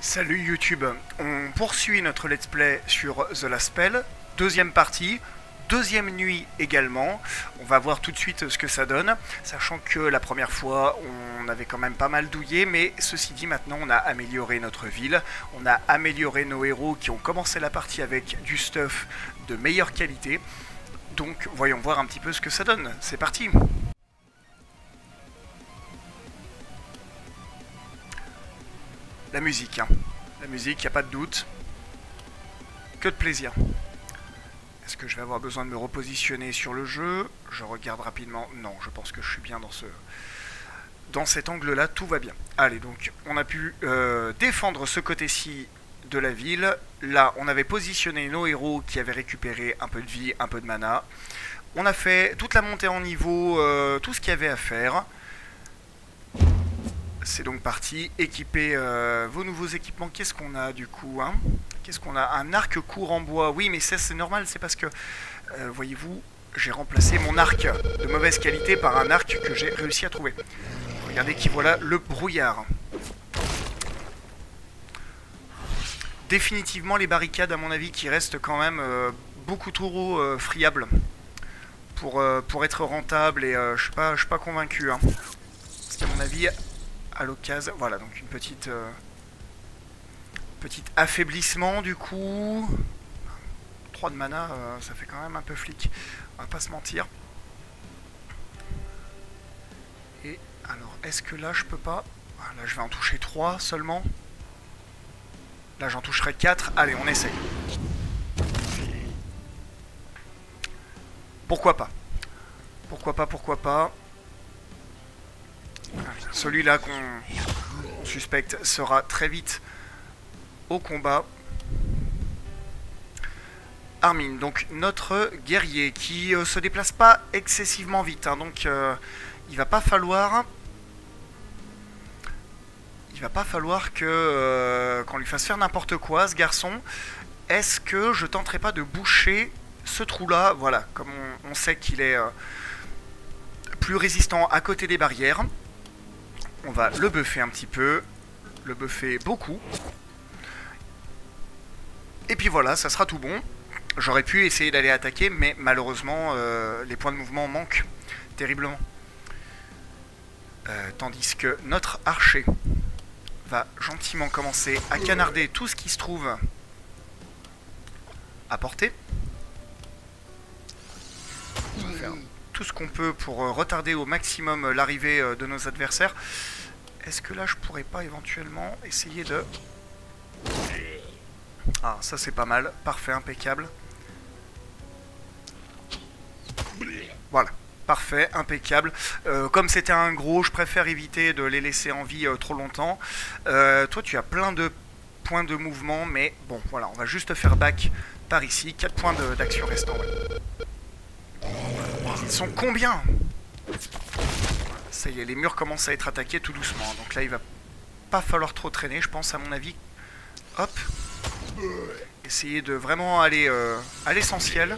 Salut YouTube, on poursuit notre let's play sur The Last Spell, deuxième partie, deuxième nuit également. On va voir tout de suite ce que ça donne, sachant que la première fois on avait quand même pas mal douillé, mais ceci dit maintenant on a amélioré notre ville, on a amélioré nos héros qui ont commencé la partie avec du stuff de meilleure qualité. Donc voyons voir un petit peu ce que ça donne, c'est parti. La musique, hein. La musique, y a pas de doute. Que de plaisir. Est-ce que je vais avoir besoin de me repositionner sur le jeu? Je regarde rapidement. Non, je pense que je suis bien dans cet angle-là, tout va bien. Allez, donc on a pu défendre ce côté-ci de la ville. Là, on avait positionné nos héros qui avaient récupéré un peu de vie, un peu de mana. On a fait toute la montée en niveau, tout ce qu'il y avait à faire. C'est donc parti, équiper vos nouveaux équipements. Qu'est-ce qu'on a du coup, hein? Qu'est-ce qu'on a? Un arc court en bois. Oui, mais ça c'est normal, c'est parce que, voyez-vous, j'ai remplacé mon arc de mauvaise qualité par un arc que j'ai réussi à trouver. Regardez qui voilà le brouillard. Définitivement les barricades, à mon avis, qui restent quand même beaucoup trop friables pour être rentables, et je suis pas convaincu, hein. Parce qu'à mon avis, à l'occasion, voilà, donc une petite affaiblissement du coup. 3 de mana, ça fait quand même un peu flic, on va pas se mentir. Et alors, est-ce que là je peux pas? Là je vais en toucher 3 seulement. Là j'en toucherai 4, allez on essaye. Pourquoi pas? Pourquoi pas. Celui-là qu'on suspecte sera très vite au combat. Armin, donc notre guerrier qui se déplace pas excessivement vite, hein, donc il va pas falloir que qu'on lui fasse faire n'importe quoi, ce garçon. Est-ce que je tenterai pas de boucher ce trou-là? Voilà, comme on sait qu'il est plus résistant à côté des barrières. On va le buffer un petit peu, le buffer beaucoup. Et puis voilà, ça sera tout bon. J'aurais pu essayer d'aller attaquer, mais malheureusement, les points de mouvement manquent terriblement. Tandis que notre archer va gentiment commencer à canarder tout ce qui se trouve à portée. On va faire tout ce qu'on peut pour retarder au maximum l'arrivée de nos adversaires. Est-ce que là je pourrais pas éventuellement essayer de... Ah, ça c'est pas mal, parfait, impeccable. Voilà, parfait, impeccable. Comme c'était un gros, je préfère éviter de les laisser en vie trop longtemps. Toi tu as plein de points de mouvement, mais bon voilà, on va juste faire back par ici. 4 points d'action restants, ouais. Ils sont combien? Ça y est, les murs commencent à être attaqués tout doucement. Donc là, il va pas falloir trop traîner, je pense, à mon avis. Hop. Essayer de vraiment aller à l'essentiel.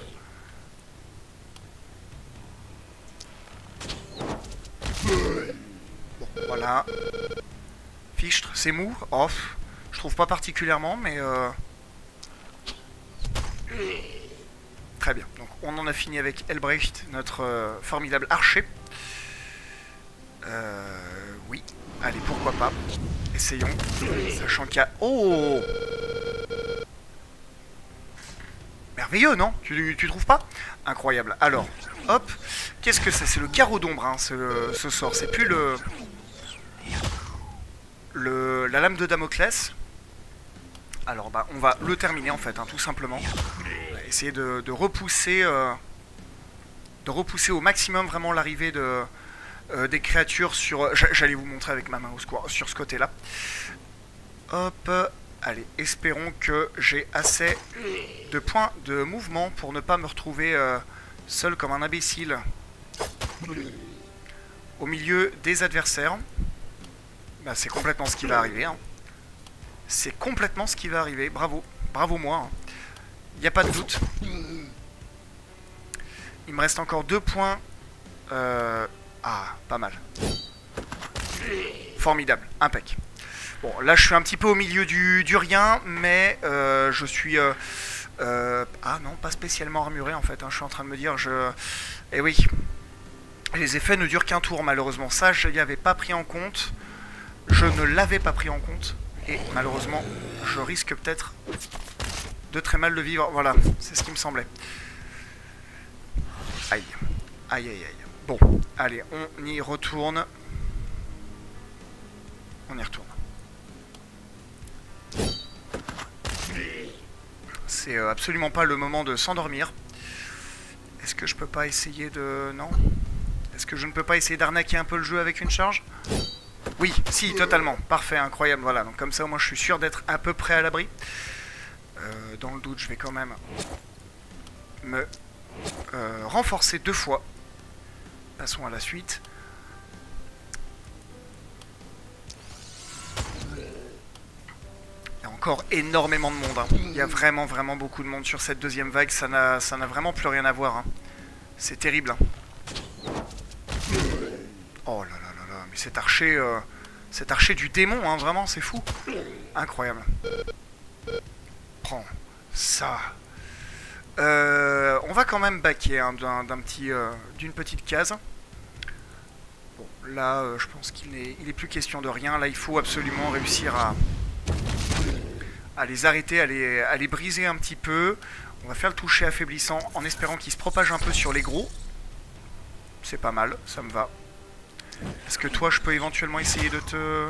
Bon, voilà. Fichtre, c'est mou. Off. Je trouve pas particulièrement, mais... Très bien, donc on en a fini avec Elbrecht, notre formidable archer. Oui, allez, pourquoi pas. Essayons, sachant qu'il y a... Oh! Merveilleux, non? Tu trouves pas? Incroyable. Alors, hop, qu'est-ce que c'est? C'est le carreau d'ombre, hein, ce sort. C'est plus la lame de Damoclès. Alors, bah, on va le terminer, en fait, hein, tout simplement. Essayer de repousser au maximum vraiment l'arrivée des créatures sur... J'allais vous montrer avec ma main au secours sur ce côté-là. Hop, allez, espérons que j'ai assez de points de mouvement pour ne pas me retrouver seul comme un imbécile au milieu des adversaires. Bah, c'est complètement ce qui va arriver, hein. C'est complètement ce qui va arriver, bravo, bravo moi, hein. Il n'y a pas de doute. Il me reste encore 2 points. Ah, pas mal. Formidable, impec. Bon, là je suis un petit peu au milieu du rien, mais je suis... ah non, pas spécialement armuré en fait, hein, je suis en train de me dire, Eh oui, les effets ne durent qu'un tour malheureusement, ça je n'y avais pas pris en compte, je ne l'avais pas pris en compte, et malheureusement je risque peut-être de très mal le vivre, voilà, c'est ce qui me semblait. Aïe, aïe aïe aïe. Bon, allez, on y retourne. On y retourne. C'est absolument pas le moment de s'endormir. Est-ce que je peux pas essayer de... Non? Est-ce que je ne peux pas essayer d'arnaquer un peu le jeu avec une charge? Oui, si, totalement. Parfait, incroyable. Voilà, donc comme ça, moi, je suis sûr d'être à peu près à l'abri. Dans le doute, je vais quand même me renforcer 2 fois. Passons à la suite. Il y a encore énormément de monde. Hein. Il y a vraiment beaucoup de monde sur cette deuxième vague. Ça n'a vraiment plus rien à voir. Hein. C'est terrible. Hein. Oh là là là là. Mais cet archer du démon, hein, vraiment, c'est fou. Incroyable. Prends ça. On va quand même baquer hein, d'une petite case. Bon, là, je pense qu'il est plus question de rien. Là, il faut absolument réussir à les arrêter, à les briser un petit peu. On va faire le toucher affaiblissant en espérant qu'il se propage un peu sur les gros. C'est pas mal, ça me va. Est-ce que toi, je peux éventuellement essayer de te...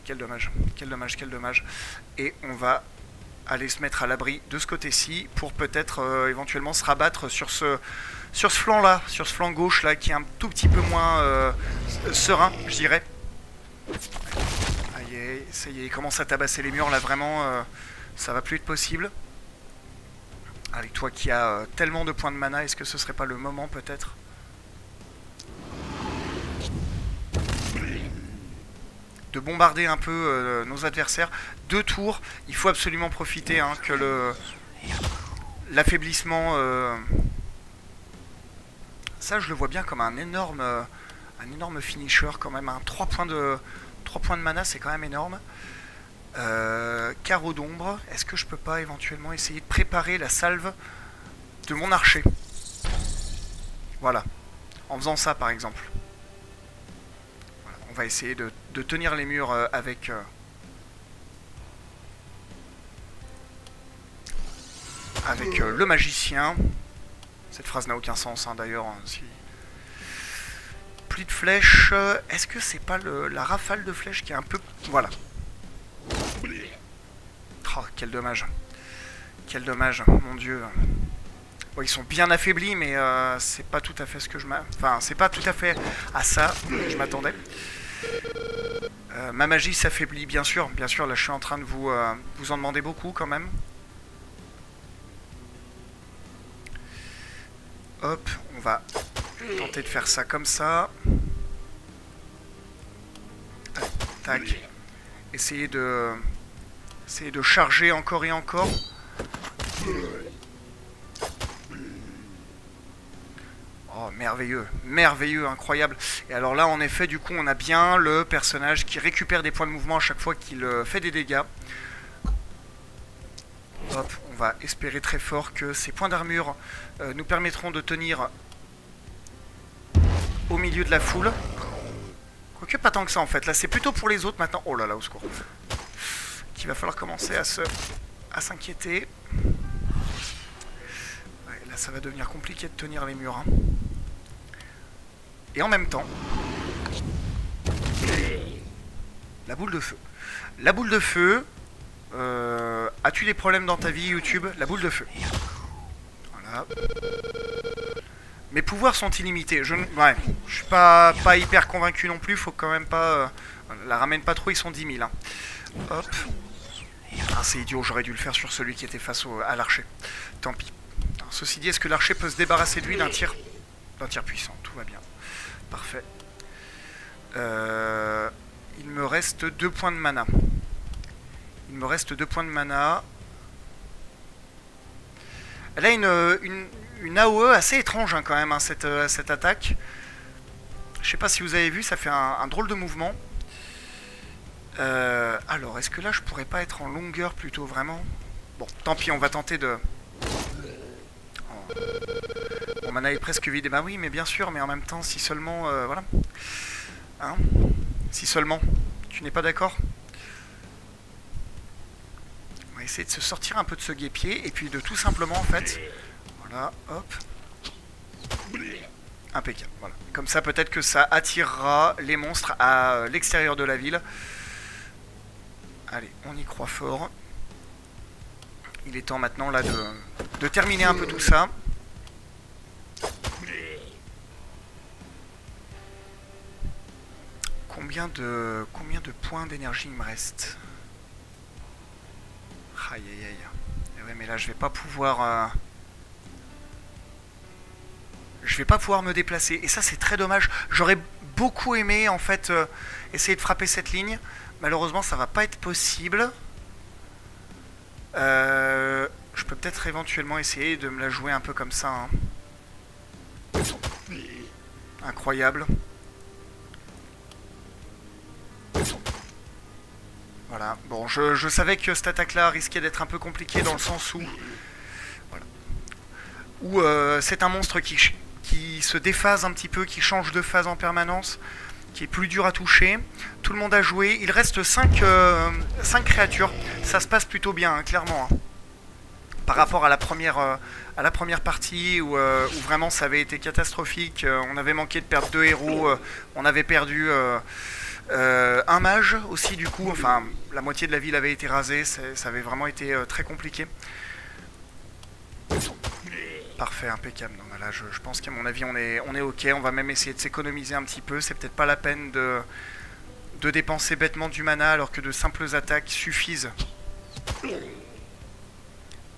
Quel dommage, quel dommage, quel dommage. Et on va aller se mettre à l'abri de ce côté-ci pour peut-être éventuellement se rabattre sur ce flanc-là, sur ce flanc gauche-là, qui est un tout petit peu moins serein, je dirais. Aïe, aïe, ça y est, il commence à tabasser les murs, là, vraiment, ça va plus être possible. Avec toi qui as tellement de points de mana, est-ce que ce serait pas le moment, peut-être ? De bombarder un peu nos adversaires. 2 tours, il faut absolument profiter hein, que l'affaiblissement... Ça, je le vois bien comme un énorme finisher quand même. Hein. 3 points de mana, c'est quand même énorme. Carreau d'ombre, est-ce que je peux pas éventuellement essayer de préparer la salve de mon archer? Voilà, en faisant ça par exemple. Voilà. On va essayer de tenir les murs avec... le magicien. Cette phrase n'a aucun sens hein, d'ailleurs. Hein, si... Plus de flèches. Est-ce que c'est pas la rafale de flèches qui est un peu... Voilà. Oh, quel dommage. Quel dommage, mon dieu. Bon, ils sont bien affaiblis, mais c'est pas tout à fait ce que je m'attendais. Enfin, c'est pas tout à fait à ça que je m'attendais. Ma magie s'affaiblit, bien sûr. Bien sûr, là, je suis en train de vous en demander beaucoup, quand même. Hop, on va tenter de faire ça comme ça. Tac. Essayer de charger encore et encore. Oh, merveilleux, merveilleux, incroyable. Et alors là, en effet, du coup, on a bien le personnage qui récupère des points de mouvement à chaque fois qu'il fait des dégâts. Hop, on va espérer très fort que ces points d'armure nous permettront de tenir au milieu de la foule. Quoique pas tant que ça en fait, là c'est plutôt pour les autres maintenant. Oh là là, au secours. Qu'il va falloir commencer à s'inquiéter. Ouais, là ça va devenir compliqué de tenir les murs. Hein. Et en même temps... La boule de feu. La boule de feu... as-tu des problèmes dans ta vie YouTube? La boule de feu. Voilà. Mes pouvoirs sont illimités. Je suis pas hyper convaincu non plus. Faut quand même pas... la ramène pas trop, ils sont 10 000. Hein. Hop. Ah, c'est idiot, j'aurais dû le faire sur celui qui était face à l'archer. Tant pis. Alors, ceci dit, est-ce que l'archer peut se débarrasser de lui d'un tir puissant? Tout va bien. Parfait. Il me reste 2 points de mana. Il me reste 2 points de mana. Elle a une AOE assez étrange hein, quand même, hein, cette attaque. Je sais pas si vous avez vu, ça fait un drôle de mouvement. Alors, est-ce que là, je pourrais pas être en longueur plutôt, vraiment? Bon, tant pis, on va tenter de... Oh. Mon mana est presque vide. Bah oui, mais bien sûr, mais en même temps, si seulement... voilà. Hein? Si seulement. Tu n'es pas d'accord? On va essayer de se sortir un peu de ce guêpier, et puis de tout simplement, en fait... Voilà, hop. Impeccable, voilà. Comme ça, peut-être que ça attirera les monstres à l'extérieur de la ville. Allez, on y croit fort. Il est temps maintenant là de terminer un peu tout ça. Combien de points d'énergie il me reste? Aïe aïe aïe. Et ouais, mais là je vais pas pouvoir... Je vais pas pouvoir me déplacer. Et ça c'est très dommage. J'aurais beaucoup aimé en fait essayer de frapper cette ligne. Malheureusement ça va pas être possible. Je peux peut-être éventuellement essayer de me la jouer un peu comme ça. Hein. Incroyable. Voilà. Bon, je savais que cette attaque-là risquait d'être un peu compliquée dans le sens où... Voilà. Où c'est un monstre qui se déphase un petit peu, qui change de phase en permanence, qui est plus dur à toucher. Tout le monde a joué. Il reste 5 créatures. Ça se passe plutôt bien, hein, clairement. Hein. Par rapport à la première partie où vraiment ça avait été catastrophique. On avait manqué de perdre 2 héros. On avait perdu un mage aussi du coup. Enfin, la moitié de la ville avait été rasée. Ça avait vraiment été très compliqué. Parfait, impeccable. Non, là, je pense qu'à mon avis, on est ok. On va même essayer de s'économiser un petit peu. C'est peut-être pas la peine de dépenser bêtement du mana alors que de simples attaques suffisent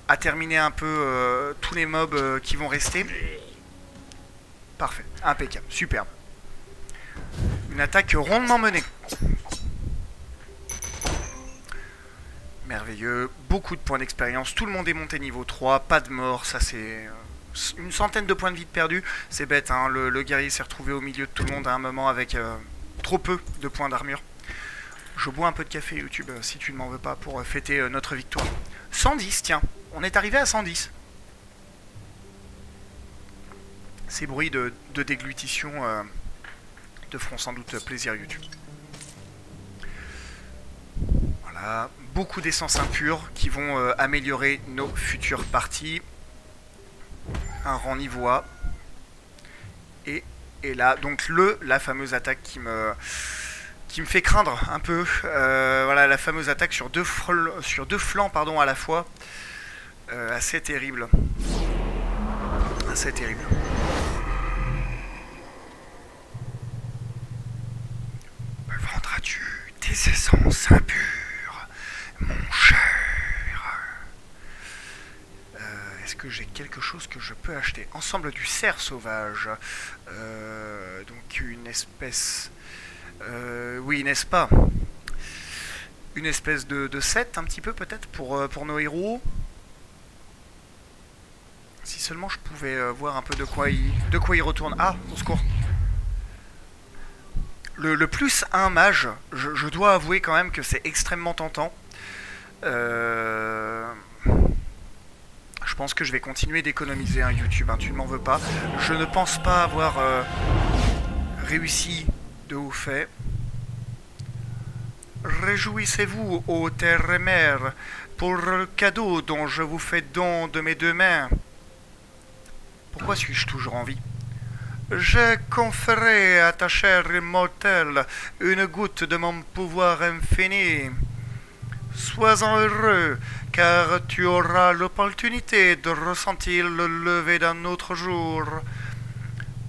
à terminer un peu tous les mobs qui vont rester. Parfait, impeccable, superbe. Une attaque rondement menée. Merveilleux, beaucoup de points d'expérience, tout le monde est monté niveau 3, pas de mort, ça c'est une centaine de points de vie de perdus. C'est bête, hein, le guerrier s'est retrouvé au milieu de tout le monde à un moment avec trop peu de points d'armure. Je bois un peu de café YouTube si tu ne m'en veux pas pour fêter notre victoire. 110, tiens, on est arrivé à 110. Ces bruits de déglutition te feront sans doute plaisir YouTube. Voilà, beaucoup d'essence impure qui vont améliorer nos futures parties. Un rang niveau A. Et là, donc la fameuse attaque qui me fait craindre un peu. Voilà, la fameuse attaque sur deux flancs pardon, à la fois. Assez terrible. Assez terrible. Me vendras-tu tes essences impures, mon cher? Est-ce que j'ai quelque chose que je peux acheter? Ensemble du cerf sauvage. Donc une espèce... oui, n'est-ce pas? Une espèce de set, un petit peu peut-être, pour nos héros. Si seulement je pouvais voir un peu de quoi il retourne. Ah, au secours. Le plus 1 mage, je dois avouer quand même que c'est extrêmement tentant. Je pense que je vais continuer d'économiser un YouTube, hein, tu ne m'en veux pas. Je ne pense pas avoir réussi de haut fait. Réjouissez-vous, ô terre et mer, pour le cadeau dont je vous fais don de mes 2 mains. Pourquoi suis-je toujours en vie? J'ai conféré à ta chair immortelle une goutte de mon pouvoir infini. Sois-en heureux, car tu auras l'opportunité de ressentir le lever d'un autre jour.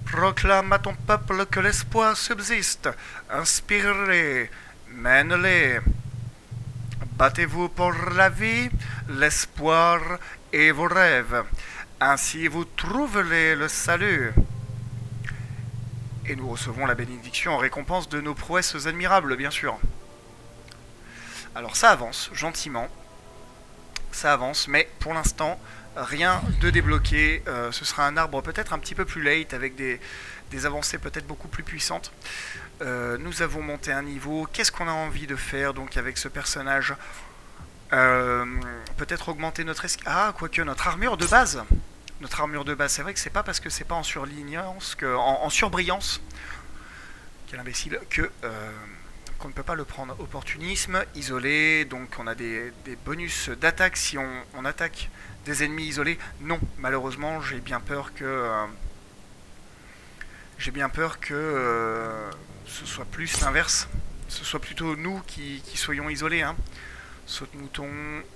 Proclame à ton peuple que l'espoir subsiste. Inspirez, mène-les. Battez-vous pour la vie, l'espoir et vos rêves. Ainsi vous trouverez le salut. Et nous recevons la bénédiction en récompense de nos prouesses admirables, bien sûr. Alors ça avance, gentiment. ça avance, mais pour l'instant, rien de débloqué. Ce sera un arbre peut-être un petit peu plus late, avec des avancées peut-être beaucoup plus puissantes. Nous avons monté un niveau. Qu'est-ce qu'on a envie de faire donc avec ce personnage? Peut-être augmenter notre quoique notre armure de base. Notre armure de base, c'est vrai que c'est pas parce que c'est pas en surlignance, en surbrillance, quel imbécile, qu'on ne peut pas le prendre. Opportunisme, isolé, donc on a des bonus d'attaque si on attaque des ennemis isolés. Non, malheureusement, j'ai bien peur que ce soit plus l'inverse. Ce soit plutôt nous qui soyons isolés. Hein. Saute-mouton,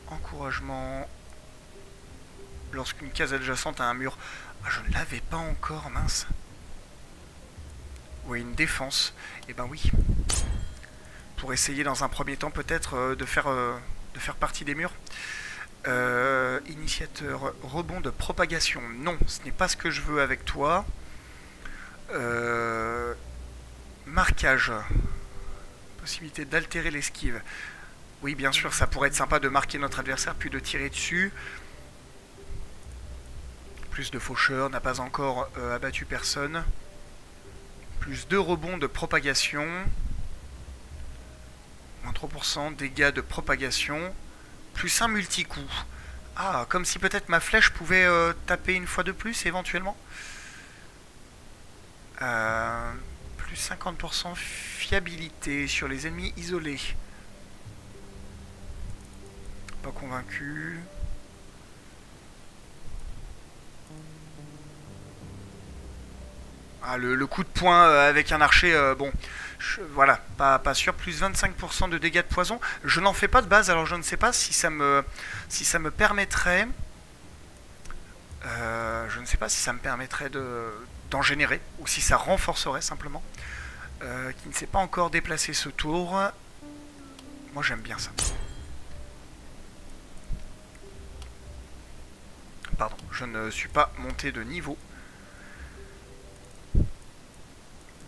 encouragement. Lorsqu'une case adjacente à un mur... Ah, je ne l'avais pas encore, mince. Oui, une défense. Eh ben oui. Pour essayer dans un premier temps peut-être de faire partie des murs. Initiateur, rebond de propagation. Non, ce n'est pas ce que je veux avec toi. Marquage. Possibilité d'altérer l'esquive. Oui, bien sûr, ça pourrait être sympa de marquer notre adversaire puis de tirer dessus. Plus de faucheurs, n'a pas encore abattu personne. Plus 2 rebonds de propagation. Moins 3%, dégâts de propagation. Plus 1 multi-coup. Ah, comme si peut-être ma flèche pouvait taper une fois de plus, éventuellement. Plus 50% fiabilité sur les ennemis isolés. Pas convaincu. Ah, le coup de poing avec un archer, bon, voilà, pas sûr. Plus 25% de dégâts de poison. Je n'en fais pas de base, alors je ne sais pas si ça me permettrait... je ne sais pas si ça me permettrait d'en générer, ou si ça renforcerait simplement. Qui ne s'est pas encore déplacé ce tour. Moi j'aime bien ça. Pardon, je ne suis pas monté de niveau.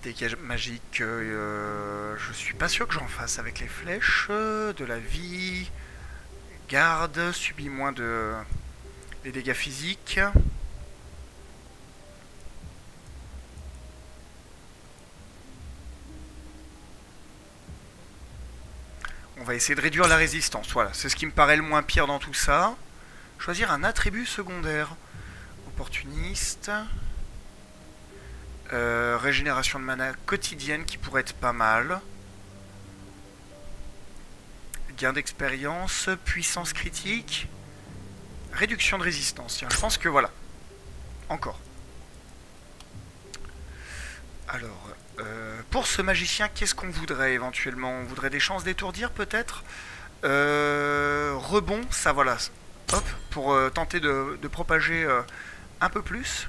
Dégâts magiques, je suis pas sûr que j'en fasse avec les flèches. De la vie. Garde, subit moins des dégâts physiques. On va essayer de réduire la résistance, voilà, c'est ce qui me paraît le moins pire dans tout ça. Choisir un attribut secondaire. Opportuniste. Régénération de mana quotidienne qui pourrait être pas mal. Gain d'expérience, puissance critique. Réduction de résistance, tiens, je pense que voilà. Encore. Alors, pour ce magicien, qu'est-ce qu'on voudrait éventuellement? On voudrait des chances d'étourdir peut-être? Rebond, ça voilà. Hop, pour tenter de propager un peu plus.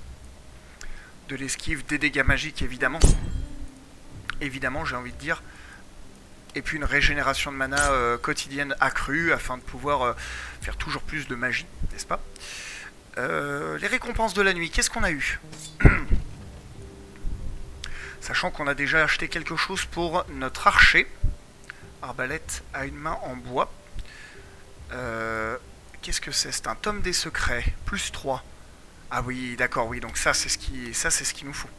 De l'esquive, des dégâts magiques évidemment. Évidemment, j'ai envie de dire. Et puis une régénération de mana quotidienne accrue afin de pouvoir faire toujours plus de magie, n'est-ce pas? Les récompenses de la nuit, qu'est-ce qu'on a eu? Sachant qu'on a déjà acheté quelque chose pour notre archer. Arbalète à une main en bois. Qu'est-ce que c'est? C'est un tome des secrets. Plus 3. Ah oui, d'accord, oui. Donc ça, c'est ce qu'il nous faut.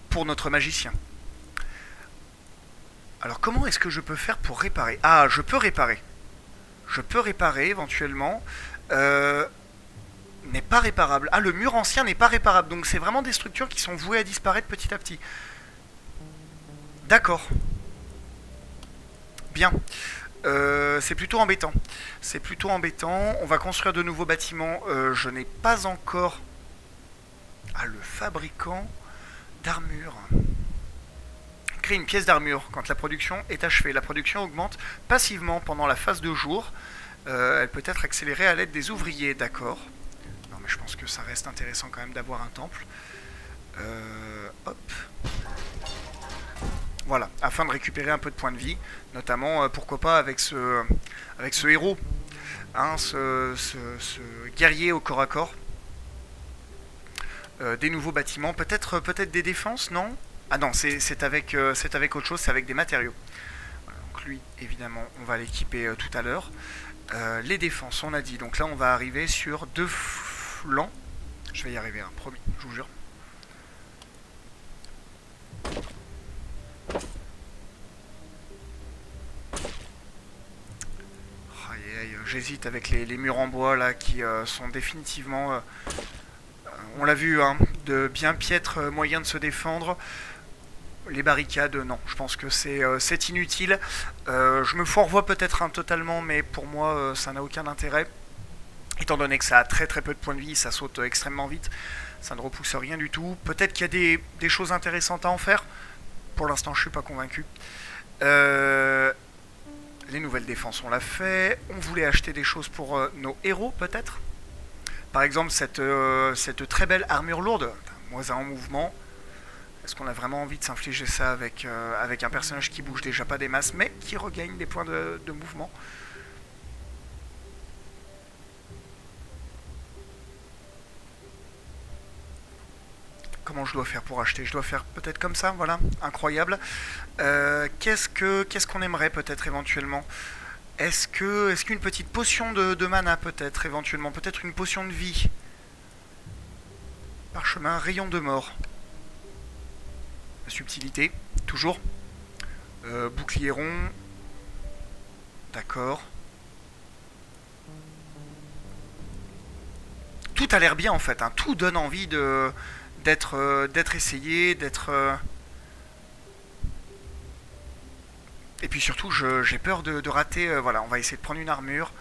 Pour notre magicien. Alors, comment est-ce que je peux faire pour réparer? Ah, je peux réparer. Je peux réparer, éventuellement. N'est pas réparable. Ah, le mur ancien n'est pas réparable. Donc, c'est vraiment des structures qui sont vouées à disparaître petit à petit. D'accord. Bien. C'est plutôt embêtant. C'est plutôt embêtant. On va construire de nouveaux bâtiments. Je n'ai pas encore... Ah, le fabricant d'armure. Crée une pièce d'armure quand la production est achevée. La production augmente passivement pendant la phase de jour. Elle peut être accélérée à l'aide des ouvriers, d'accord. Non mais je pense que ça reste intéressant quand même d'avoir un temple. Hop. Voilà, afin de récupérer un peu de points de vie, notamment, pourquoi pas, avec ce héros, hein, ce guerrier au corps à corps. Des nouveaux bâtiments, peut-être des défenses, non? Ah non, c'est avec autre chose, c'est avec des matériaux. Voilà, donc lui, évidemment, on va l'équiper tout à l'heure. Les défenses, on a dit. Donc là, on va arriver sur 2 flancs. Je vais y arriver, hein, promis, je vous jure. J'hésite avec les murs en bois là qui sont définitivement, on l'a vu, hein, de bien piètres moyens de se défendre. Les barricades, non, je pense que c'est inutile. Je me fourvoie peut-être totalement, mais pour moi ça n'a aucun intérêt. Étant donné que ça a très peu de points de vie, ça saute extrêmement vite, ça ne repousse rien du tout. Peut-être qu'il y a des choses intéressantes à en faire. Pour l'instant, je suis pas convaincu. Les nouvelles défenses, on l'a fait. On voulait acheter des choses pour nos héros, peut-être. Par exemple, cette très belle armure lourde, moins en mouvement. Est-ce qu'on a vraiment envie de s'infliger ça avec un personnage qui bouge déjà pas des masses, mais qui regagne des points de mouvement? Comment je dois faire pour acheter? Je dois faire peut-être comme ça, voilà, incroyable. Qu'est-ce qu'on aimerait peut-être éventuellement? Est-ce qu'une petite potion de mana peut-être éventuellement? Peut-être une potion de vie? Parchemin, rayon de mort. La subtilité, toujours. Bouclier rond. D'accord. Tout a l'air bien en fait, hein. Tout donne envie d'être essayé, d'être... Et puis surtout, j'ai peur de rater... voilà, on va essayer de prendre une armure,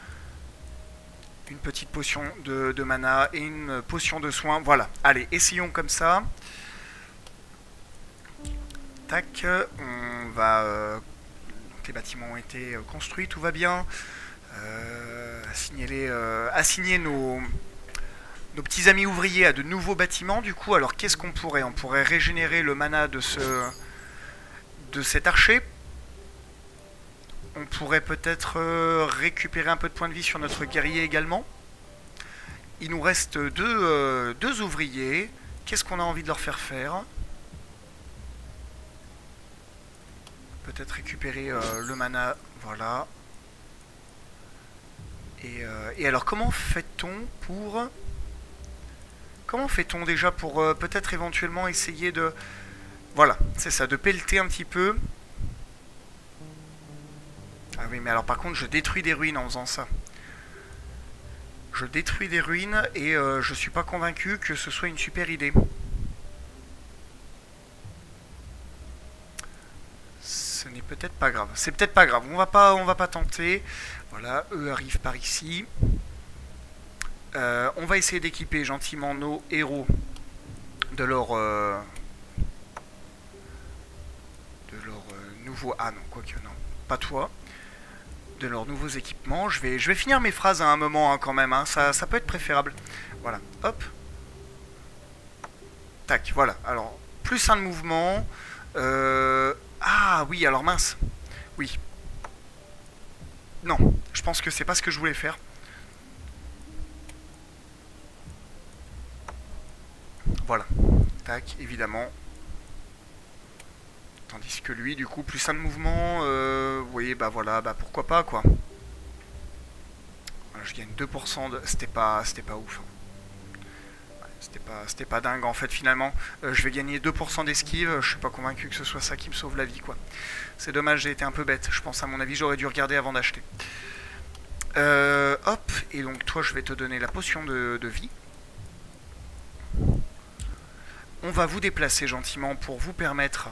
une petite potion de mana et une potion de soin. Voilà, allez, essayons comme ça. Tac, on va... donc les bâtiments ont été construits, tout va bien. Assigner nos petits amis ouvriers à de nouveaux bâtiments, du coup. Alors qu'est-ce qu'on pourrait? On pourrait régénérer le mana de cet archer. On pourrait peut-être récupérer un peu de points de vie sur notre guerrier également. Il nous reste deux ouvriers. Qu'est-ce qu'on a envie de leur faire faire? Peut-être récupérer le mana, voilà. Et alors comment fait-on pour... Comment fait-on déjà pour peut-être éventuellement essayer de... Voilà, c'est ça, de pelleter un petit peu. Ah oui, mais alors par contre, je détruis des ruines en faisant ça. Je détruis des ruines et je suis pas convaincu que ce soit une super idée. Ce n'est peut-être pas grave. C'est peut-être pas grave. On va pas tenter. Voilà, eux arrivent par ici. On va essayer d'équiper gentiment nos héros de leur nouveau... Ah non, quoique non, pas toi. De leurs nouveaux équipements. Je vais finir mes phrases à un moment hein, quand même. Hein. Ça peut être préférable. Voilà, hop. Tac, voilà. Alors, plus un de mouvement. Ah oui, alors mince. Oui. Non, je pense que c'est pas ce que je voulais faire. Voilà. Tac, évidemment. Tandis que lui, du coup, plus un de mouvement, vous voyez, bah voilà, bah pourquoi pas, quoi. Voilà, je gagne 2% de... C'était pas ouf. Ouais, c'était pas dingue, en fait, finalement. Je vais gagner 2% d'esquive, je suis pas convaincu que ce soit ça qui me sauve la vie, quoi. C'est dommage, j'ai été un peu bête. Je pense, à mon avis, j'aurais dû regarder avant d'acheter. Hop, et donc, toi, je vais te donner la potion de vie. On va vous déplacer gentiment pour vous permettre...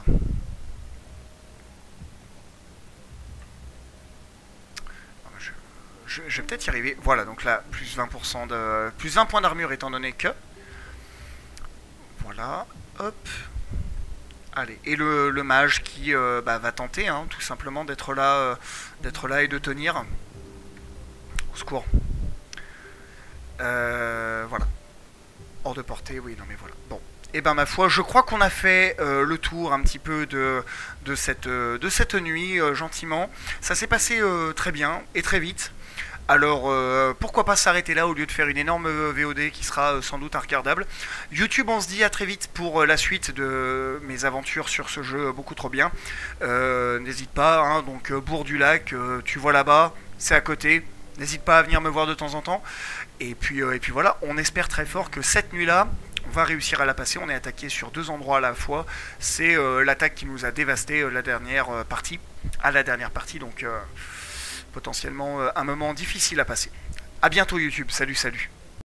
Je vais peut-être y arriver. Voilà, donc là, plus 20% de... Plus 20 points d'armure étant donné que... Voilà, hop. Allez, et le mage qui va tenter, hein, tout simplement, d'être là et de tenir. Au secours. Voilà. Hors de portée, oui, non mais voilà. Bon. Et ben ma foi, je crois qu'on a fait le tour un petit peu de cette nuit, gentiment. Ça s'est passé très bien et très vite. Alors, pourquoi pas s'arrêter là au lieu de faire une énorme VOD qui sera sans doute regardable. YouTube, on se dit à très vite pour la suite de mes aventures sur ce jeu beaucoup trop bien. N'hésite pas, hein, donc Bourg du Lac, tu vois là-bas, c'est à côté. N'hésite pas à venir me voir de temps en temps. Et puis voilà, on espère très fort que cette nuit-là, on va réussir à la passer. On est attaqué sur deux endroits à la fois. C'est l'attaque qui nous a dévasté la dernière partie. À la dernière partie, donc potentiellement un moment difficile à passer. A bientôt YouTube, salut salut.